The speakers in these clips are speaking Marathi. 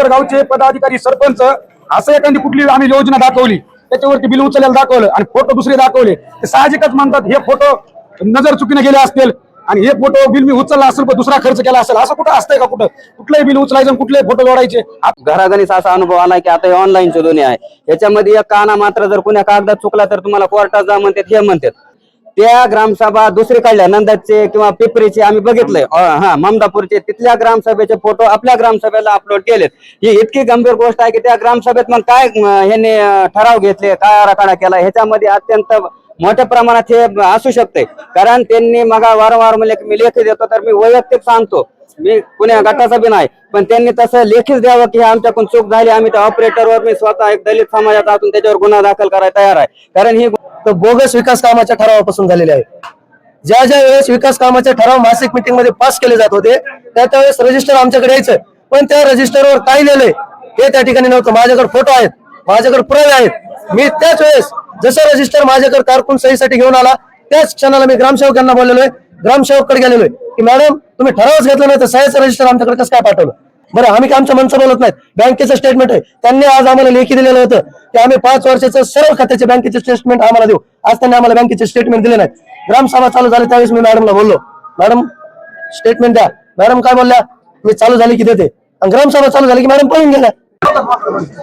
जर गावचे पदाधिकारी सरपंच असं एखादी कुठली आम्ही योजना दाखवली त्याच्यावरती बिल उचललेलं दाखवलं आणि फोटो दुसरे दाखवले ते साहजिकच म्हणतात हे फोटो नजर चुकीने गेले असतील आणि हे फोटो बिल मी उचलला असेल पण दुसरा खर्च केला असेल असं कुठं असतंय का? कुठं कुठलंही बिल उचलायचं कुठलेही फोटो जोडायचे? घराघणीच असा अनुभव आला की आता हे ऑनलाईनचे दोन्ही आहे. याच्यामध्ये एक काना मात्र जर कुण्या कागदात चुकला तर तुम्हाला कोर्टात जा म्हणतात हे म्हणतात. त्या ग्रामसभा दुसरी काढल्या नंदाचे किंवा पिपरीचे आम्ही बघितलंय ममदापूरचे तिथल्या ग्रामसभेचे फोटो आपल्या ग्रामसभेला अपलोड केलेत. ही इतकी गंभीर गोष्ट आहे की त्या ग्रामसभेत मग काय ह्यांनी ठराव घेतले काय आराखडा केला ह्याच्यामध्ये अत्यंत मोठ्या प्रमाणात हे असू शकते. कारण त्यांनी मग वारंवार म्हणले की मी लेखी देतो तर मी वैयक्तिक सांगतो मी कुण्या गटाचा बी नाही पण त्यांनी तसं लेखीच द्यावं की आमच्याकडून चूक झाली आम्ही त्या ऑपरेटरवर मी स्वतः एक दलित समाजात असून त्याच्यावर गुन्हा दाखल करायला तयार आहे. कारण ही बोगस विकास कामाच्या ठरावापासून झालेले आहे. ज्या ज्या वेळेस विकास कामाचे ठराव मासिक मीटिंग मध्ये पास केले जात होते त्यावेळेस रजिस्टर आमच्याकडे यायचं पण त्या रजिस्टरवर काय लिहिलंय हे त्या ठिकाणी नव्हतं. माझ्याकडे फोटो आहेत माझ्याकडे पुरावे आहेत. मी त्याच वेळेस जसं रजिस्टर माझ्याकडे कारकून सहीसाठी घेऊन आला त्याच क्षणाला मी ग्रामसेवकांना बोललेलोय ग्रामसेवककडे गेलेलोय की मॅडम तुम्ही ठरावच घेतलं नाही तर सह्याचं रजिस्टर आमच्याकडे कसं काय पाठवलं? बरं आम्ही आमच्या मनचं बोलत नाहीत बँकेचं स्टेटमेंट आहे त्यांनी आज आम्हाला लेखी दिलेलं होतं की आम्ही 5 वर्षाचं सर्व खात्याचे बँकेचे स्टेटमेंट आम्हाला देऊ. आज त्यांनी आम्हाला बँकेचे स्टेटमेंट दिले नाहीत. ग्रामसभा चालू झाली त्यावेळेस मी मॅडमला बोललो मॅडम स्टेटमेंट द्या. मॅडम काय बोलल्या मी चालू झाली की देते आणि ग्रामसभा चालू झाली की मॅडम पळून गेल्या.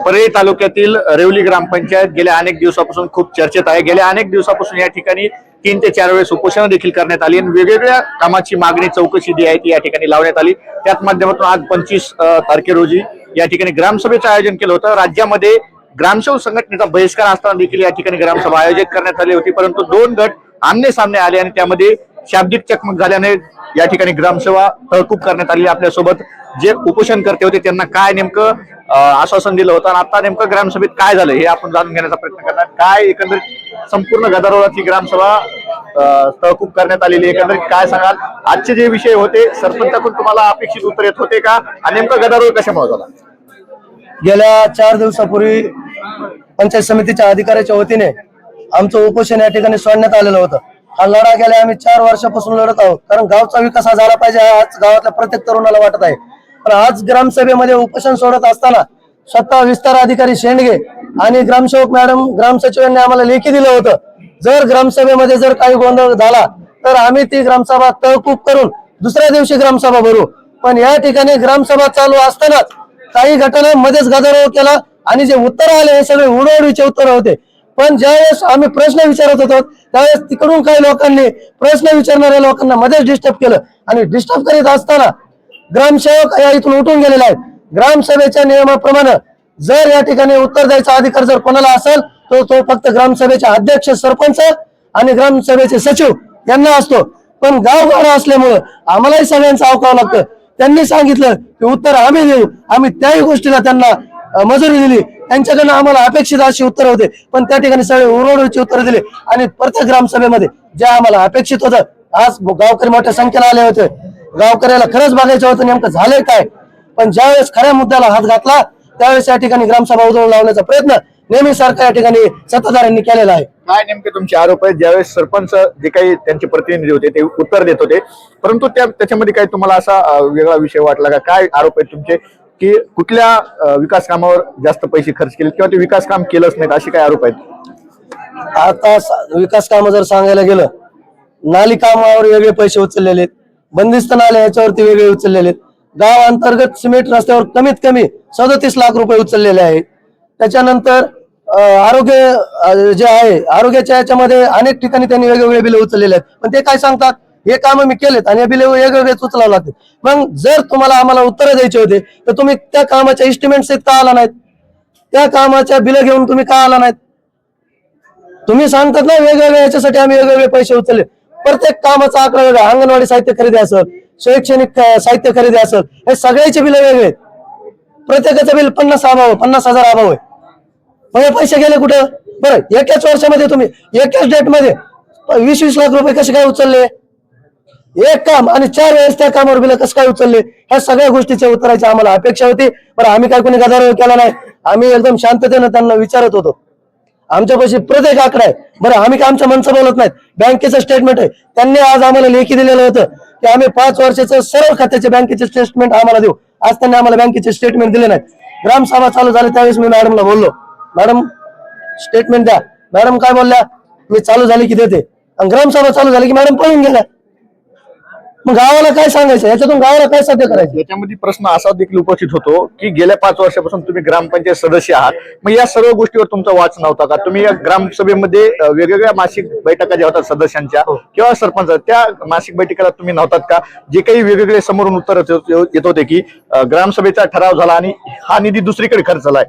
परळी तालुक्यातील रेवली ग्रामपंचायत गेल्या अनेक दिवसापासून खूप चर्चेत आहे. गेल्या अनेक दिवसापासून या ठिकाणी 3 ते 4 वेळेस उपोषण देखील करण्यात आली आणि वेगवेगळ्या कामाची मागणी चौकशी जी आहे ती या ठिकाणी लावण्यात आली. त्याच माध्यमातून आज 25 तारखे रोजी या ठिकाणी ग्रामसभेचं आयोजन केलं होतं. राज्यामध्ये ग्रामसेवक संघटनेचा बहिष्कार असताना देखील या ठिकाणी ग्रामसभा आयोजित करण्यात आली होती परंतु 2 गट आमने सामने आले आणि त्यामध्ये शाब्दिक चकमक झाल्याने या ठिकाणी ग्रामसभा तहकूब करण्यात आली. आपल्यासोबत जे उपोषण करते होते त्यांना काय नेमकं आश्वासन दिलं होतं आणि आता नेमकं ग्रामसभेत काय झालं हे आपण जाणून घेण्याचा प्रयत्न करणार. काय एकंदरीत संपूर्ण गदारोळाची ग्रामसभा तहकूब करण्यात आलेली एकंदरीत काय सांगाल? आजचे जे विषय होते सरपंचाकडून तुम्हाला अपेक्षित उत्तर येत होते का आणि नेमकं गदारोळ कशामुळे झाला? गेल्या 4 दिवसापूर्वी पंचायत समितीच्या अधिकाऱ्याच्या वतीने आमचं उपोषण या ठिकाणी सोडण्यात आलेलं होतं. हा लढा गेल्या आम्ही 4 वर्षापासून लढत आहोत कारण गावचा विकास हा झाला पाहिजे आज गावातल्या प्रत्येक तरुणाला वाटत आहे. पण आज ग्रामसभेमध्ये उपोषण सोडत असताना स्वतः विस्तार अधिकारी शेंडगे आणि ग्रामसेवक मॅडम ग्रामसचिवांनी आम्हाला लेखी दिलं होतं जर ग्रामसभेमध्ये जर काही गोंधळ झाला तर आम्ही ती ग्रामसभा तहकूब करून दुसऱ्या दिवशी ग्रामसभा भरू. पण या ठिकाणी ग्रामसभा चालू असतानाच काही गटाने मध्येच गदारोळ केला आणि जे उत्तर आले हे सगळे उडवडीचे उत्तर होते. पण ज्यावेळेस आम्ही प्रश्न विचारत होतो त्यावेळेस तिकडून काही लोकांनी प्रश्न विचारणाऱ्या लोकांना मध्येच डिस्टर्ब केलं आणि डिस्टर्ब करीत असताना ग्रामसेवक या इथून उठून गेलेले आहेत. ग्रामसभेच्या नियमाप्रमाणे जर या ठिकाणी उत्तर द्यायचा अधिकार जर कोणाला असेल तर तो फक्त ग्रामसभेचे अध्यक्ष सरपंच आणि ग्रामसभेचे सचिव यांना असतो. पण गावगाडा असल्यामुळं आम्हालाही सगळ्यांचं ऐकावं लागतं. त्यांनी सांगितलं की उत्तर आम्ही देऊ आम्ही त्याही गोष्टीला त्यांना मजुरी दिली त्यांच्याकडनं आम्हाला अपेक्षित अशी उत्तर होते पण त्या ठिकाणी सगळे उरवडीची उत्तर दिले आणि प्रत्येक ग्रामसभेमध्ये जे आम्हाला अपेक्षित होतं आज गावकरी मोठ्या संख्येला आले होते. गावकऱ्याला खरंच बघायचं होतं नेमकं झालंय काय. पण ज्यावेळेस खऱ्या मुद्द्याला हात घातला त्यावेळेस या ठिकाणी ग्रामसभा उधळून लावण्याचा प्रयत्न नेहमी सारखा या ठिकाणी सत्ताधाऱ्यांनी केलेला आहे. काय नेमके तुमचे आरोप आहेत? ज्यावेळेस सरपंच जे काही त्यांचे प्रतिनिधी होते ते उत्तर देत होते परंतु त्याच्यामध्ये काही तुम्हाला असा वेगळा विषय वाटला का? काय आरोप आहेत तुमचे की कुठल्या विकास कामावर जास्त पैसे खर्च केले किंवा ते विकास काम केलंच नाहीत असे काय आरोप आहेत? आता विकास काम जर सांगायला गेलं नाली कामावर वेगळे पैसे उचललेले बंदिस्त नाले याच्यावरती वेगळे उचललेले गाव अंतर्गत सिमेंट रस्त्यावर कमीत कमी 37 लाख रुपये उचललेले आहेत. त्याच्यानंतर आरोग्य जे आहे आरोग्याच्या याच्यामध्ये अनेक ठिकाणी त्यांनी वेगवेगळे बिल उचललेले आहेत. पण ते काय सांगतात हे काम मी केलेत आणि हे बिल वेगवेगळेच उचलावं लागते. मग जर तुम्हाला आम्हाला उत्तर द्यायचे होते तर तुम्ही त्या कामाच्या इस्टिमेट्स का आला नाहीत? त्या कामाच्या बिल घेऊन तुम्ही का आला नाहीत? तुम्ही सांगतात ना वेगवेगळ्या याच्यासाठी आम्ही वेगवेगळे पैसे उचलले. प्रत्येक कामाचा आकडा वेगळा अंगणवाडी साहित्य खरेदी असेल शैक्षणिक साहित्य खरेदी असेल हे सगळ्याचे बिल वेगळे. प्रत्येकाचं बिल 50,000 अभाव आहे. मग हे पैसे गेले कुठं? बरं एकाच वर्षामध्ये तुम्ही एकाच डेट मध्ये 20-20 लाख रुपये कसे काय उचलले? एक काम आणि 4 वेळेस त्या कामावर बिल कसं काय उचलले? ह्या सगळ्या गोष्टीच्या उत्तराची आम्हाला अपेक्षा होती. बरं आम्ही काय कोणी गदारोळ केला नाही. आम्ही एकदम शांततेनं त्यांना विचारत होतो. आमच्यापाशी प्रत्येक आकडा आहे. बरं आम्ही काय आमच्या मनचं बोलत नाहीत बँकेचं स्टेटमेंट आहे त्यांनी आज आम्हाला लेखी दिलेलं होतं की आम्ही 5 वर्षाचं सर्व खात्याचे बँकेचे स्टेटमेंट आम्हाला देऊ. आज त्यांनी आम्हाला बँकेचे स्टेटमेंट दिले नाहीत. ग्रामसभा चालू झाली त्यावेळेस मी मॅडमला बोललो, मॅडम स्टेटमेंट द्या. मॅडम काय बोलल्या, मी चालू झाली की देते. आणि ग्रामसभा चालू झाली की मॅडम पळून गेल्या. मग गावाला काय सांगायचं, याच्यातून गावाला काय साध्य करायचं? याच्यामध्ये प्रश्न असा देखील उपस्थित होतो की गेल्या 5 वर्षापासून तुम्ही ग्रामपंचायत सदस्य आहात, मग या सर्व गोष्टीवर तुमचा वाच नव्हता का? तुम्ही या ग्रामसभेमध्ये वेगवेगळ्या मासिक बैठका ज्या होतात सदस्यांच्या किंवा सरपंच, त्या मासिक बैठकीला तुम्ही नव्हतात का? जे काही वेगवेगळे समोरून उत्तर येत होते की ग्रामसभेचा ठराव झाला आणि हा निधी दुसरीकडे खर्च झालाय,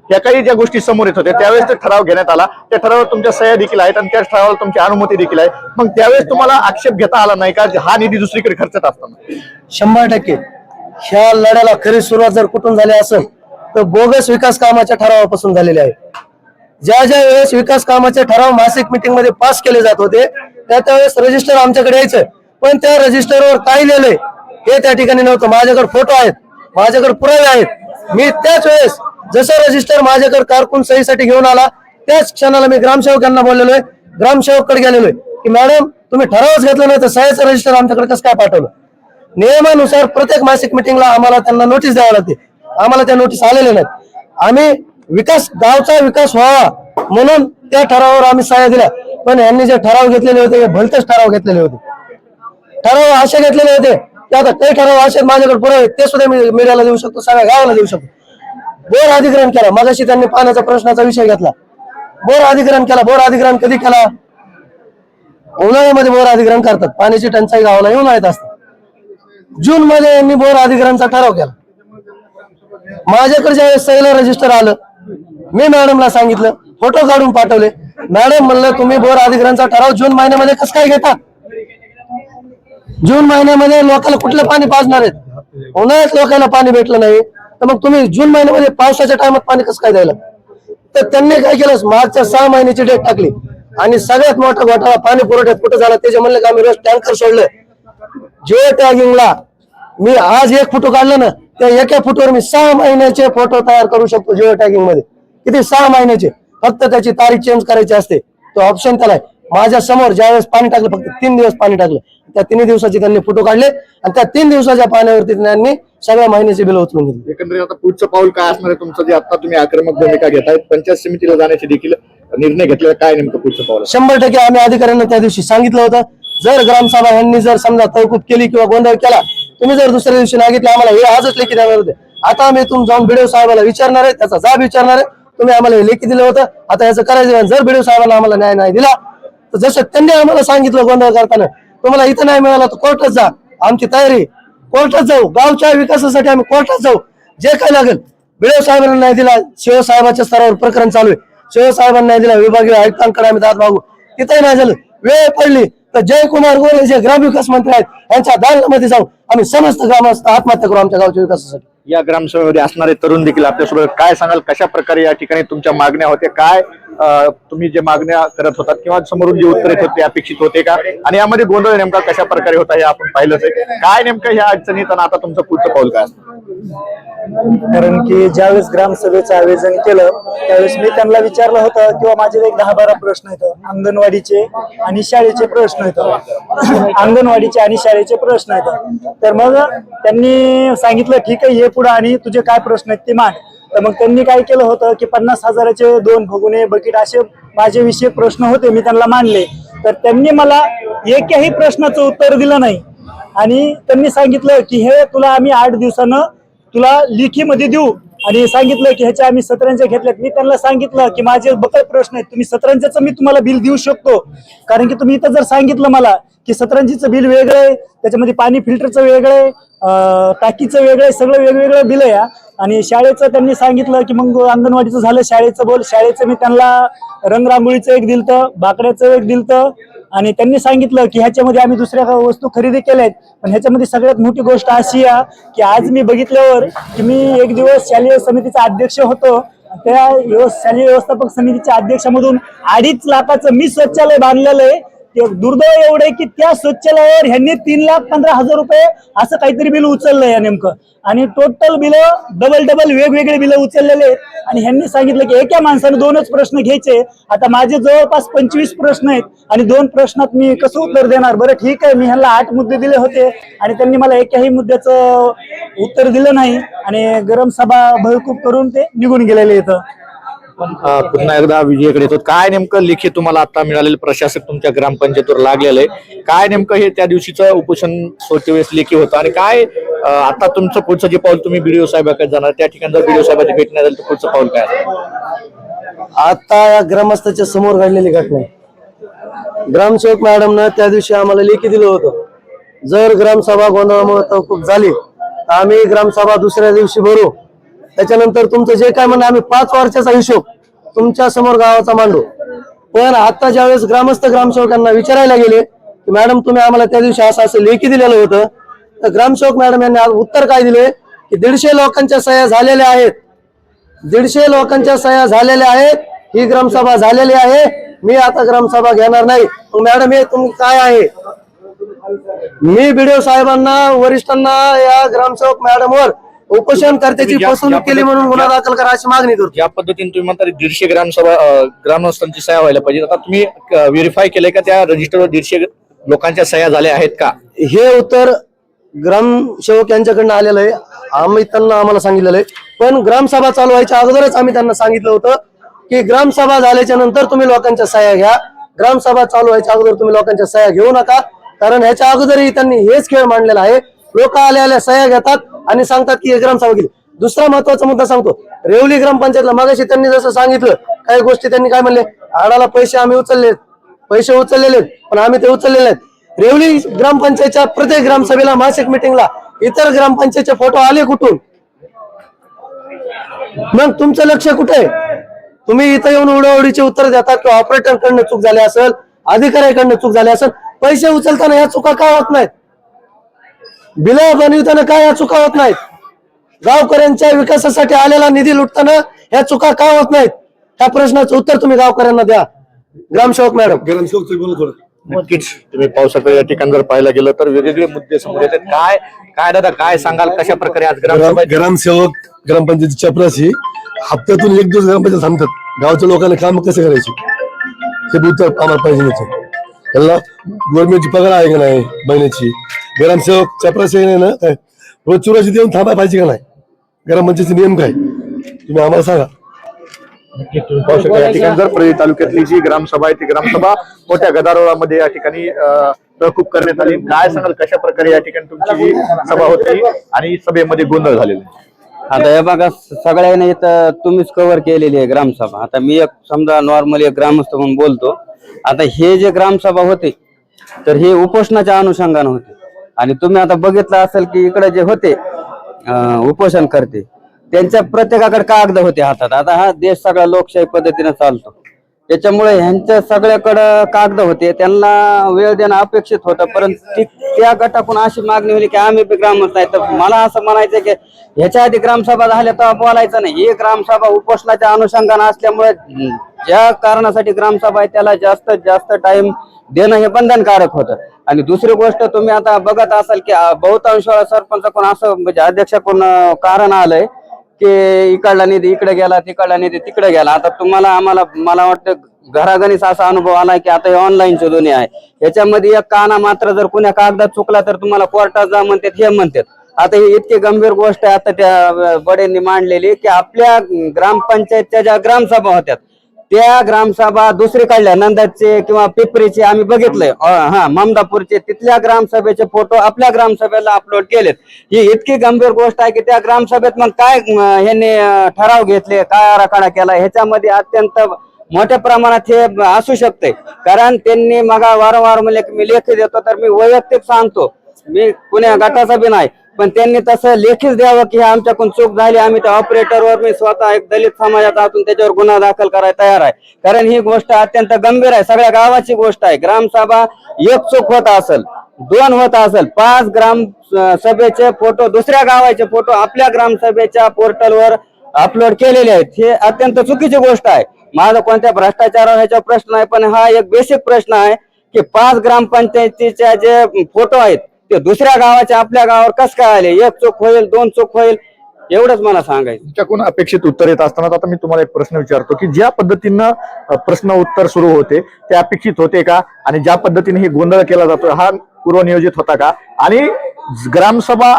या काही ज्या गोष्टी समोर येत होत्या त्यावेळेस तो ठराव घेण्यात आला, त्या ठरावावर तुमच्या सह्या देखील आहेत आणि त्या ठरावाला तुमची अनुमती देखील आहे. मग त्यावेळेस तुम्हाला आक्षेप घेता आला नाही का हा निधी दुसरीकडे खर्चत असताना? 100% ह्या लढ्याला खरी सुरुवात जर कुठून झाली असेल तर बोगस विकास कामाच्या ठरावापासून झालेले आहे. ज्या ज्या वेळेस विकास कामाचे ठराव मासिक मीटिंग मध्ये पास केले जात होते त्यावेळेस रजिस्टर आमच्याकडे यायचं, पण त्या रजिस्टरवर काय लिहिलंय हे त्या ठिकाणी नव्हतं. माझ्याकडे फोटो आहेत, माझ्याकडे पुरावे आहेत. मी त्याच वेळेस जसं रजिस्टर माझ्याकडे कारकून सहीसाठी घेऊन आला त्याच क्षणाला मी ग्रामसेवकांना बोललेलो आहे, ग्रामसेवककडे गेलेलो आहे की मॅडम तुम्ही ठरावच घेतलं नाही तर सह्याचं रजिस्टर आमच्याकडे कसं काय पाठवलं? नियमानुसार प्रत्येक मासिक मिटिंगला आम्हाला त्यांना नोटीस द्यावी लागते. आम्हाला त्या नोटीस आलेल्या नाहीत. आम्ही विकास, गावचा विकास व्हावा म्हणून त्या ठरावावर आम्ही सह्या दिल्या, पण यांनी जे ठराव घेतलेले होते हे भलतेच ठराव घेतलेले होते. ठराव असे घेतलेले होते की आता ते ठराव असे माझ्याकडे पुरावे ते सुद्धा मी मीडियाला देऊ शकतो, सगळ्या गावाला देऊ शकतो. बोर अधिग्रहण केला, मगाशी त्यांनी पाण्याचा प्रश्नाचा विषय घेतला. बोर अधिग्रहण केला. बोर अधिग्रहण कधी केला? उन्हाळ्यामध्ये बोर अधिग्रहण करतात, पाण्याची टंचाई गावाला उन्हाळ्यात असते. जून मध्ये यांनी बोर अधिग्रहणचा ठराव केला. माझ्याकडे ज्यावेळेस सहीला रजिस्टर आलं मी मॅडमला सांगितलं, फोटो काढून पाठवले. मॅडम म्हणलं तुम्ही बोर अधिग्रहणचा ठराव जून महिन्यामध्ये कसं काय घेता? जून महिन्यामध्ये लोकांना कुठलं पाणी पाजणार आहेत? उन्हाळ्यात लोकांना पाणी भेटलं नाही तर मग तुम्ही जून महिन्यामध्ये पावसाच्या टायमात पाणी कसं काय द्यायला? तर त्यांनी काय केलं, मागच्या 6 महिन्याची डेट टाकली आणि सगळ्यात मोठा घोटाळा पाणी पुरवठ्यात कुठं झाला त्याचे म्हणले का आम्ही रोज टँकर सोडले. जिओ टॅगिंगला मी आज 1 फोटो काढला ना त्या एका फोटोवर मी 6 महिन्याचे फोटो तयार करू शकतो. जिओ टॅगिंग मध्ये किती? 6 महिन्याचे. फक्त त्याची तारीख चेंज करायची असते, तो ऑप्शन त्याला आहे. माझ्या समोर ज्यावेळेस पाणी टाकलं फक्त 3 दिवस पाणी टाकलं, त्या 3 दिवसाचे त्यांनी फोटो काढले आणि त्या 3 दिवसाच्या पाण्यावरती त्यांनी सगळ्या महिन्याचे बिल उचलून घेतले. एकंदरीत आता पुढचं पाऊल काय असणार आहे तुमचं, जे आता तुम्ही आक्रमक भूमिका घेतायत, पंचायत समितीला जाण्याचे देखील निर्णय घेतलेला, काय नेमकं पुढचं पाऊल? 100% आम्ही अधिकाऱ्यांना त्या दिवशी सांगितलं होतं, जर ग्रामसभा यांनी जर समजा तहकूब केली किंवा गोंधळ केला, तुम्ही जर दुसऱ्या दिवशी मागितले आम्हाला हे आजच लेखी द्यावे होते. आता आम्ही इथून जाऊन बीडीओ साहेबाला विचारणार आहे, त्याचा जाब विचारणार आहे. तुम्ही आम्हाला हे लेखी दिलं होतं, आता याचं करायचं. जर बीडीओ साहेबांना आम्हाला न्याय नाही दिला तर जसं त्यांनी आम्हाला सांगितलं गोंधळ करताना, तुम्हाला इथं नाही मिळाला तर कोर्टात जा. आमची तयारी, कोर्टात जाऊ, गावच्या विकासासाठी आम्ही कोर्टात जाऊ, जे काय लागेल. बीडीओ साहेबांना नाही दिला, शिव साहेबाच्या स्तरावर प्रकरण चालू आहे. शिव साहेबांना नाही दिला, विभागीय आयुक्तांकडे आम्ही दाद मागू, तिथंही नाही झालं. वेळ पडली तर जयकुमार गोरे जे ग्रामविकास मंत्री आहेत यांच्या दालनामध्ये जाऊ, आम्ही समस्त ग्रामस्थ आत्महत्या करू आमच्या गावच्या विकासासाठी. या ग्रामसभेमध्ये असणारे तरुण देखील आपल्यासोबत काय सांगाल, कशा प्रकारे या ठिकाणी तुमच्या मागण्या होत्या, काय तुम्ही जे मागण्या करत होतात किंवा समोरून जे उत्तर येत होते अपेक्षित होते का, आणि यामध्ये गोंधळ नेमका कशा प्रकारे होता हे आपण पाहिलंच आहे. काय नेमकं ह्या अडचणीत आणि आता तुमचं पुढचं पाऊल काय असतं? कारण की ज्यावेळेस ग्रामसभेचं आयोजन केलं त्यावेळेस मी त्यांना विचारलं होतं किंवा माझे एक 10-12 प्रश्न आहेत, अंगणवाडीचे आणि शाळेचे प्रश्न आहेत. अंगणवाडीचे आणि शाळेचे प्रश्न आहेत. तर मग त्यांनी सांगितलं ठीक आहे ये पुढे आणि तुझे काय प्रश्न आहेत ते मांड. तर मग त्यांनी काय केलं होतं की 50,000चे 2 भगुने बकेट असे माझे विषय प्रश्न होते, मी त्यांना मांडले. तर त्यांनी मला एकही प्रश्नाचं उत्तर दिलं नाही आणि त्यांनी सांगितलं की हे तुला आम्ही 8 दिवसानं तुला लेखीमध्ये देऊ आणि सांगितलं की ह्याच्या आम्ही 17 घेतल्यात. मी त्यांना सांगितलं की माझे बकळ प्रश्न आहेत, तुम्ही 17 मी तुम्हाला बिल देऊ शकतो, कारण की तुम्ही इथं जर सांगितलं मला की 17 बिल वेगळं आहे, त्याच्यामध्ये पाणी फिल्टरचं वेगळं आहे, टाकीचं वेगळं आहे, सगळं वेगवेगळं बिल आहे. आणि शाळेचं त्यांनी सांगितलं की मग अंगणवाडीचं झालं, शाळेचं बोल. शाळेचं मी त्यांना रंगरांगोळीचं एक दिलतं, बाकड्याचं एक दिलतं आणि त्यांनी सांगितलं की ह्याच्यामध्ये आम्ही दुसऱ्या वस्तू खरेदी केल्या आहेत. पण ह्याच्यामध्ये सगळ्यात मोठी गोष्ट अशी आहे की आज मी बघितल्यावर की मी एक दिवस शालेय समितीचा अध्यक्ष होतो, त्या शालेय व्यवस्थापक समितीच्या अध्यक्षामधून 2.5 लाखाचं मी शौचालय बांधलेलं आहे. ते दुर्दैव एवढं आहे की त्या शौचालयावर ह्यांनी 3,15,000 रुपये असं काहीतरी बिल उचललंय या नेमकं, आणि टोटल बिल डबल वेगवेगळे बिल उचललेले आहेत. आणि ह्यांनी सांगितलं की एका माणसाने 2च प्रश्न घ्यायचे. आता माझे जवळपास 25 प्रश्न आहेत आणि 2 प्रश्नात मी कसं उत्तर देणार? बरं ठीक आहे, मी ह्यांना 8 मुद्दे दिले होते आणि त्यांनी मला एकाही मुद्द्याचं उत्तर दिलं नाही आणि गरम सभा बहिकूब करून ते निघून गेलेले इथं. पुन्हा एकदा विजयकडे येतो. काय नेमकं लेखी तुम्हाला आता मिळालेलं प्रशासक तुमच्या ग्रामपंचायतीवर लागलेलं आहे? काय नेमकं हे त्या दिवशीचं उपोषण सोडते वेळेस लेखी होतं आणि काय आता तुमचं पुढचं जे पाऊल, तुम्ही बीडीओ साहेबाकडे जाणार, त्या ठिकाणी जर बीडीओ साहेबांची भेट नाही झाली तर पुढचं पाऊल काय असेल? आता या ग्रामस्थाच्या समोर घडलेली घटना आहे. ग्रामसेवक मॅडमनं त्या दिवशी आम्हाला लेखी दिलं होतं, जर ग्रामसभा गोंधळामुळे तहकूब झाली तर आम्ही ग्रामसभा दुसऱ्या दिवशी भरू. त्याच्यानंतर तुमचं जे काय म्हणणं आम्ही 5 वर्षाचा हिशोब तुमच्या समोर गावाचा मांडू. पण आता ज्यावेळेस ग्रामस्थ ग्रामसेवकांना विचारायला गेले की मॅडम तुम्ही आम्हाला त्या दिवशी असं लेखी दिलेलं होतं, तर ग्रामसेवक मॅडम यांनी आज उत्तर काय दिले की 150 लोकांच्या सह्या झालेल्या आहेत, 150 लोकांच्या सह्या झालेल्या आहेत, ही ग्रामसभा झालेली आहे, मी आता ग्रामसभा घेणार नाही. मॅडम हे तुम्ही काय आहे? मी बीडीओ साहेबांना, वरिष्ठांना या ग्रामसेवक मॅडमवर उपोषण करण्याची फसवणूक केली म्हणून गुन्हा दाखल करा अशी मागणी करतो. ज्या पद्धतीने तुम्ही म्हणता 150 ग्रामसभा ग्रामस्थांची सह्या व्हायला पाहिजे, आता तुम्ही व्हेरीफाय केलंय का त्या रजिस्टरवर 150 लोकांच्या सह्या झाल्या आहेत का? हे उत्तर ग्रामसेवक यांच्याकडनं आलेलं आहे. आम्ही त्यांना आम्हाला सांगितलेलं आहे, पण ग्रामसभा चालू व्हायच्या अगोदरच आम्ही त्यांना सांगितलं होतं की ग्रामसभा झाल्याच्या नंतर तुम्ही लोकांच्या सह्या घ्या, ग्रामसभा चालू व्हायच्या अगोदर तुम्ही लोकांच्या सह्या घेऊ नका. कारण ह्याच्या अगोदरही त्यांनी हेच खेळ मांडलेला आहे. लोक आल्या सह्या घेतात आणि सांगतात की ग्रामसभा केली. दुसरा महत्वाचा मुद्दा सांगतो, रेवली ग्रामपंचायतला मागाशी त्यांनी जसं सांगितलं, काही गोष्टी त्यांनी काय म्हणले, आडाला पैसे आम्ही पैसे उचललेले पण आम्ही ते उचललेले आहेत. रेवली ग्रामपंचायतच्या प्रत्येक ग्रामसभेला, मासिक मिटिंगला इतर ग्रामपंचायतचे फोटो आले कुठून? मग तुमचं लक्ष कुठे आहे? तुम्ही इथं येऊन उडवडीचे उत्तर देतात की ऑपरेटर कडनं चूक झाली असेल, अधिकाऱ्याकडनं चूक झाली असेल. पैसे उचलताना या चुका का होत नाहीत? बिल बनविताना काय या चुका होत नाहीत? गावकऱ्यांच्या विकासासाठी आलेला निधी लुटताना या चुका का होत नाहीत? त्या प्रश्नाचं उत्तर तुम्ही गावकऱ्यांना द्या. ग्रामसेवक मॅडम. नक्कीच तुम्ही पाहू शकता, या ठिकाणी जर पाहायला गेलं तर वेगवेगळे मुद्दे समोर येतात. काय काय दादा, काय सांगाल, कशा प्रकारे आज ग्रामसेवक ग्रामपंचायती चपराशी हप्त्यातून 1 दिवस ग्रामपंचायत थांबतात, गावच्या लोकांना काम कसे करायचे हे उत्तर आम्हाला पाहिजे. त्याला गव्हर्नमेंटची पगार आहे का नाही महिन्याची? ग्रामसेवक चपराशी नाही ना, काय रोज 84 देऊन थांबा पाहिजे का नाही? ग्रामपंचायतीचे नियम काय तुम्ही आम्हाला सांगा. पाहू शकता या ठिकाणी जर परळी तालुक्यातली जी ग्रामसभा आहे ती ग्रामसभा मोठ्या गदारोळामध्ये या ठिकाणी तहकूब करण्यात आली. काय सांगाल, कशा प्रकारे या ठिकाणी तुमची जी सभा होती आणि सभेमध्ये गोंधळ झालेला? आता हे बघा, सगळ्यांनी इथं तुम्हीच कव्हर केलेली आहे ग्रामसभा. आता मी एक समजा नॉर्मली एक ग्रामस्थ म्हणून बोलतो. आता हे जे ग्रामसभा होते तर हे उपोषणाच्या अनुषंगाने होते आणि तुम्ही आता बघितलं असेल की इकडे जे होते उपोषण करते त्यांच्या प्रत्येकाकडे कागद होते हातात. आता हा देश सगळा लोकशाही पद्धतीने चालतो, त्याच्यामुळे ह्यांच्या सगळ्याकडे कागद होते, त्यांना वेळ देणं अपेक्षित होतं. परंतु त्या गटाकडून अशी मागणी होती की आम्ही बी ग्रामस्थ आहे. तर मला असं म्हणायचं की ह्याच्या आधी ग्रामसभा झाल्या तर बोलायचं नाही. ही ग्रामसभा उपोषणाच्या अनुषंगाने असल्यामुळे ज्या कारणासाठी ग्रामसभा आहे त्याला जास्तीत जास्त टाइम देणं हे बंधनकारक होतं. आणि दुसरी गोष्ट तुम्ही आता बघत असाल की बहुतांश सरपंच कोण असं म्हणजे अध्यक्षाकडून कारण आलंय की इकडला निधी इकडे गेला, तिकडला निधी तिकडे गेला. आता तुम्हाला आम्हाला मला वाटतं घराघणीच असा अनुभव आलाय की आता हे ऑनलाईनची दुनिया आहे. याच्यामध्ये एक काना मात्र जर कुण्या कागदात चुकला तर तुम्हाला कोर्टात जा म्हणतात, हे म्हणतात. आता ही इतकी गंभीर गोष्ट आहे आता त्या बडेंनी मांडलेली की आपल्या ग्रामपंचायतच्या ज्या ग्रामसभा होत्या त्या ग्रामसभा दुसरीकडल्या नंदाचे किंवा पिपरीचे आम्ही बघितलंय, ममदापूरचे, तिथल्या ग्रामसभेचे फोटो आपल्या ग्रामसभेला अपलोड केलेत. ही इतकी गंभीर गोष्ट आहे की त्या ग्रामसभेत मग काय ह्यांनी ठराव घेतले, काय आराखडा केला, ह्याच्यामध्ये अत्यंत मोठ्या प्रमाणात हे असू शकते. कारण त्यांनी मग वारंवार म्हणले की मी लेखी देतो, तर मी वैयक्तिक सांगतो, मी कुण्या गटाचा बी नाही, पण त्यांनी तसं लेखीच द्यावं की आमच्याकडून चूक झाली, आम्ही त्या ऑपरेटरवर मी स्वतः एक दलित समाजात असून त्याच्यावर गुन्हा दाखल करायला तयार आहे. कारण ही गोष्ट अत्यंत गंभीर आहे, सगळ्या गावाची गोष्ट आहे. ग्रामसभा एक चूक होत असेल, 2 होत असेल, 5 ग्राम सभेचे फोटो दुसऱ्या गावाचे फोटो आपल्या ग्रामसभेच्या पोर्टलवर अपलोड केलेले आहेत, हे अत्यंत चुकीची गोष्ट आहे. माझा कोणत्या भ्रष्टाचारावर ह्याचा प्रश्न आहे, पण हा एक बेसिक प्रश्न आहे की 5 ग्रामपंचायतीच्या जे फोटो आहेत ते दुसऱ्या गावाच्या आपल्या गावावर कसं काय आले, 1 चूक होईल 2 चूक होईल, एवढंच मला सांगायचं. तुमच्याकडून अपेक्षित उत्तर येत असताना आता मी तुम्हाला एक प्रश्न विचारतो की ज्या पद्धतीनं प्रश्न उत्तर सुरू होते ते अपेक्षित होते का, आणि ज्या पद्धतीने हे गोंधळ केला जातो हा पूर्वनियोजित होता का, आणि ग्रामसभा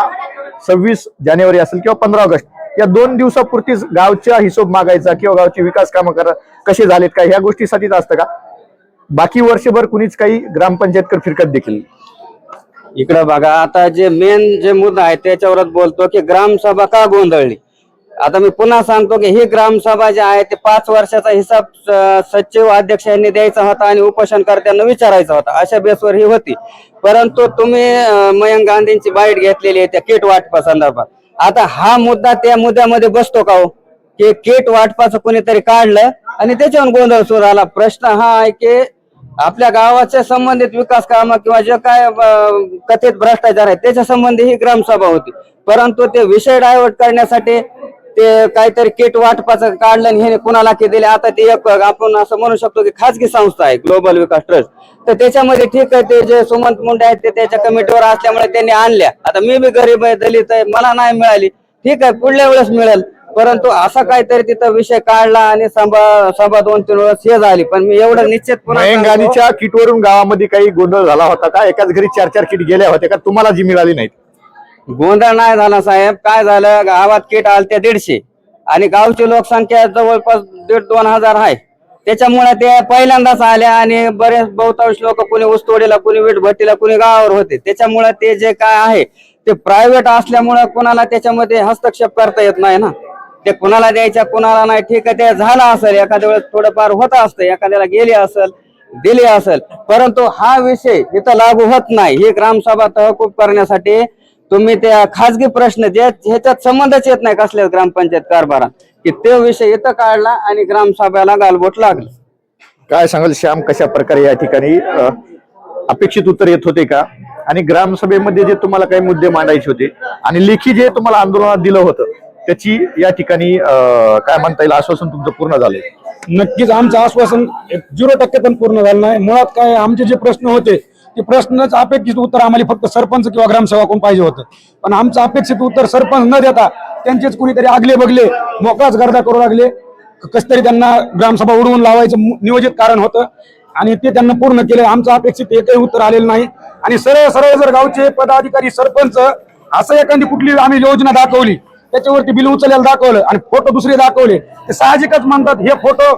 26 जानेवारी असेल किंवा 15 ऑगस्ट या 2 दिवसापुरतीच गावचा हिशोब मागायचा किंवा गावची विकास कामं कसे झालेत का ह्या गोष्टीसाठीच असतं का, बाकी वर्षभर कुणीच काही ग्रामपंचायतकडे फिरकत देखील? इकडे बघा, आता जे मेन जे मुद्दा आहे त्याच्यावरच बोलतो की ग्रामसभा का गोंधळली. आता मी पुन्हा सांगतो की ही ग्रामसभा जी आहे ते 5 वर्षाचा हिसाब सचिव अध्यक्ष यांनी द्यायचा होता आणि उपोषणकर्त्यांना विचारायचा होता, अशा बेसवर ही होती. परंतु तुम्ही मयंक गांधींची बाईट घेतलेली आहे त्या किट वाटपा संदर्भात. आता हा मुद्दा त्या मुद्द्यामध्ये बसतो का हो, की किट वाटपाचं कोणीतरी काढलं आणि त्याच्यावर गोंधळ सुरू झाला. प्रश्न हा आहे की आपल्या गावाच्या संबंधित विकास कामं किंवा जे काय कथित भ्रष्टाचार आहे त्याच्या संबंधी ही ग्रामसभा होती. परंतु ते विषय डायव्हर्ट करण्यासाठी ते काहीतरी किट वाटपाचं काढलं आणि हे कुणाला की दिले. आता ते एक आपण असं म्हणू शकतो की खाजगी संस्था आहे ग्लोबल विकास ट्रस्ट, तर त्याच्यामध्ये ठीक आहे ते जे सुमंत मुंडे आहेत ते त्याच्या कमिटीवर असल्यामुळे त्यांनी आणल्या. आता मी बी गरीब आहे, दलित आहे, मला नाही मिळाली, ठीक आहे पुढल्या वेळेस मिळेल. परंतु असा काहीतरी तिथं विषय काढला आणि सभा 2-3 वेळेस हे झाली. पण मी एवढं निश्चित मयंक गांधीच्या किटवरून गावामध्ये काही गोंधळ झाला होता का, एकाच घरी 4-4 किट गेल्या होत्या का, तुम्हाला जी मिळाली नाहीत? गोंधळ नाही झाला साहेब. काय झालं, गावात किट आलते 150 आणि गावची लोकसंख्या जवळपास 1,500-2 हजार आहे. त्याच्यामुळे ते पहिल्यांदाच आल्या आणि बरेच बहुतांश लोक कोणी ऊसतोडीला, कोणी वीटभट्टीला, कोणी गावावर होते. त्याच्यामुळे ते जे काय आहे ते प्रायव्हेट असल्यामुळे कुणाला त्याच्यामध्ये हस्तक्षेप करता येत नाही ना. ते कुणाला द्यायच्या कुणाला नाही, ठीक आहे ते झालं असेल, एखाद्या वेळेस थोडंफार होत असतं, एखाद्याला गेली असेल दिली असेल, परंतु हा विषय इथं लागू होत नाही. ही ग्रामसभा तहकूब करण्यासाठी तुम्ही त्या खाजगी प्रश्न जे ह्याच्यात संबंधच येत नाही कसल्या ग्रामपंचायत कारभारात, की ते विषय इथं काढला आणि ग्रामसभेला गालबोट लागलं. काय सांगाल श्याम, कशा प्रकारे या ठिकाणी अपेक्षित उत्तर येत होते का, आणि ग्रामसभेमध्ये जे तुम्हाला काही मुद्दे मांडायचे होते आणि लेखी जे तुम्हाला आंदोलनात दिलं होतं त्याची या ठिकाणी काय म्हणता येईल आश्वासन तुमचं पूर्ण झालंय? नक्कीच आमचं आश्वासन 0% पण पूर्ण झालं नाही. मुळात काय आमचे जे प्रश्न होते ते प्रश्नच अपेक्षित उत्तर आम्हाला फक्त सरपंच किंवा ग्रामसेवक कोण पाहिजे होतं, पण आमचं अपेक्षित उत्तर सरपंच न देता त्यांचेच कुणीतरी आगले बगले मोकळाच गर्दा करू लागले. कस तरी त्यांना ग्रामसभा उडवून लावायचं नियोजित कारण होतं आणि ते त्यांना पूर्ण केलं. आमचं अपेक्षित एकही उत्तर आलेलं नाही. आणि सरळ सरळ जर गावचे पदाधिकारी सरपंच असं एखादी कुठली आम्ही योजना दाखवली त्याच्यावरती बिल उचलायला दाखवलं आणि फोटो दुसरे दाखवले, ते साहजिकच म्हणतात हे फोटो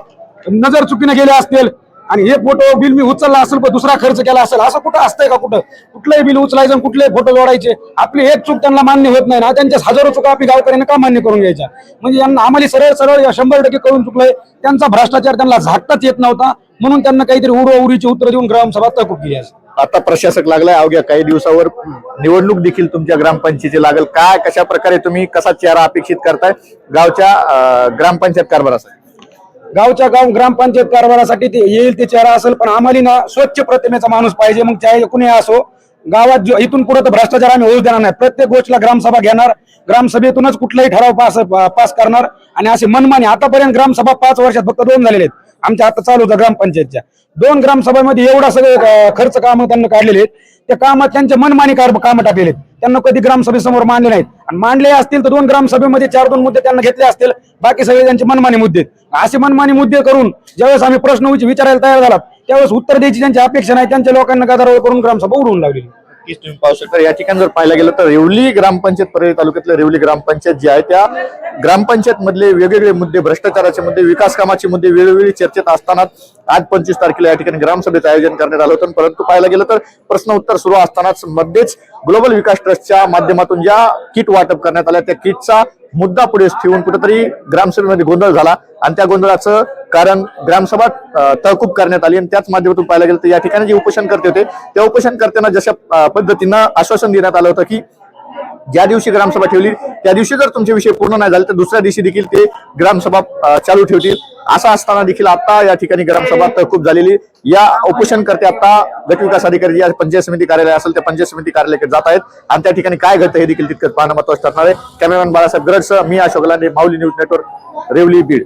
नजर चुकीने गेले असतील आणि हे फोटो बिल मी उचलला असेल पण दुसरा खर्च केला असेल. असं कुठं असतंय का? कुठं कुठलंही बिल उचलायचं कुठलेही फोटो जोडायचे? आपली एक चूक त्यांना मान्य होत नाही ना, त्यांच्या हजारो चुका आपली गावकऱ्यांना का मान्य करून घ्यायच्या? म्हणजे यांना आम्हाला सरळ सरळ 100% कळून चुकलंय. त्यांचा भ्रष्टाचार त्यांना झाकताच येत नव्हता, म्हणून त्यांना काहीतरी उडवाउडीची उत्तर देऊन ग्रामसभा तहकूब केली. आता प्रशासक लागलाय, अवघ्या काही दिवसावर निवडणूक देखील तुमच्या ग्रामपंचायतीची लागेल. काय कशा प्रकारे तुम्ही कसा चेहरा अपेक्षित करताय गावच्या ग्रामपंचायत कारभारासाठी? गावच्या ग्रामपंचायत कारभारासाठी ते येईल ते चेहरा असेल, पण आम्हाला ना स्वच्छ प्रतिमेचा माणूस पाहिजे. मग चाहे कुणी असो, गावात इथून पुढे तर भ्रष्टाचार आम्ही होऊ देणार नाही. प्रत्येक गोष्टीला ग्रामसभा घेणार, ग्रामसभेतूनच कुठलाही ठराव पास करणार. आणि असे मनमानी आतापर्यंत ग्रामसभा 5 वर्षात फक्त 2 झालेले आहेत आमच्या. आता चालू होतं ग्रामपंचायतच्या 2 ग्रामसभामध्ये एवढा सगळे खर्च कामं त्यांना काढलेले आहेत. त्या कामात त्यांच्या मनमानी कामं टाकलेले आहेत. त्यांना कधी ग्रामसभेसमोर मांडले नाहीत, आणि मांडले असतील तर 2 ग्रामसभेमध्ये 4-2 मुद्दे त्यांना घेतले असतील, बाकी सगळे त्यांचे मनमानी मुद्दे. असे मनमानी मुद्दे करून ज्यावेळेस आम्ही प्रश्न विचारायला तयार झाला त्यावेळेस उत्तर द्यायची त्यांची अपेक्षा नाही. त्यांच्या लोकांना गदारोळ करून ग्रामसभा उडवून लावलेली. तुम्ही पाहू शकता या ठिकाणी जर पाहायला गेलं तर रेवली ग्रामपंचायत, परळी तालुक्यातल्या रेवली ग्रामपंचायत जी आहे त्या ग्रामपंचायत मधले वेगवेगळे मुद्दे, भ्रष्टाचाराचे मुद्दे, विकास कामाचे मुद्दे वेळोवेळी चर्चेत असताना आज 25 तारखेला या ठिकाणी ग्रामसभेचं आयोजन करण्यात आलं होतं. परंतु पाहायला गेलं तर प्रश्न उत्तर सुरू असतानाच मध्येच ग्लोबल विकास ट्रस्टच्या माध्यमातून ज्या किट वाटप करण्यात आल्या त्या किटचा मुद्दा पुढे ठेवून कुठेतरी ग्रामसभेमध्ये गोंधळ झाला आणि त्या गोंधळाचं कारण ग्रामसभा तहकूब करण्यात आली. आणि त्याच माध्यमातून पाहायला गेलं तर या ठिकाणी जे उपोषणकर्ते होते त्या उपोषणकर्त्यांना जशा पद्धतीनं आश्वासन देण्यात आलं होतं की ज्या दिवशी ग्रामसभा ठेवली त्या दिवशी जर तुमचे विषय पूर्ण नाही झाले तर दुसऱ्या दिवशी देखील ते ग्रामसभा चालू ठेवतील. असं असताना देखील आता या ठिकाणी ग्रामसभा तहकूब झालेली. या उपोषणकर्ते आता गट विकास अधिकारी या पंचायत समिती कार्यालय असेल त्या पंचायत समिती कार्यालयाकडे जात आहेत आणि त्या ठिकाणी काय घडतं हे देखील तितकंच पाहणं महत्त्वाचं ठरणार आहे. कॅमेरामॅन बाळासाहेब गरडसह मी अशोक लांडे, माऊली न्यूज नेटवर्क, रेवली, बीड.